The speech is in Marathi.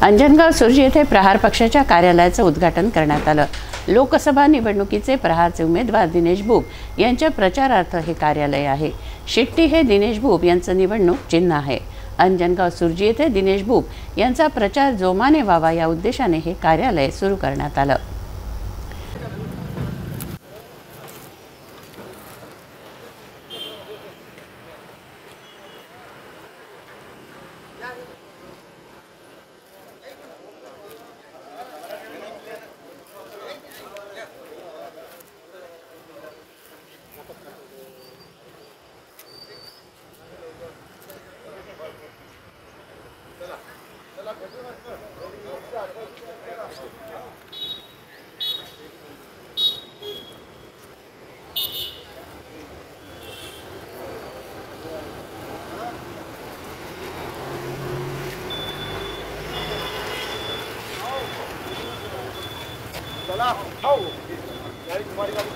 अंजनगाव सुर्जी येथे प्रहार पक्षाच्या कार्यालयाचं उद्घाटन करण्यात आलं। लोकसभा निवडणुकीचे प्रहारचे उमेदवार दिनेश बुब यांच्या प्रचारार्थ हे कार्यालय आहे। शिट्टी हे दिनेश बुब यांचं निवडणूक चिन्ह आहे। अंजनगाव सुर्जी येथे दिनेश बुब यांचा प्रचार जोमाने व्हावा या उद्देशाने हे कार्यालय सुरू करण्यात आलं। चला हो गाड़ी तुम्हारी गाड़ी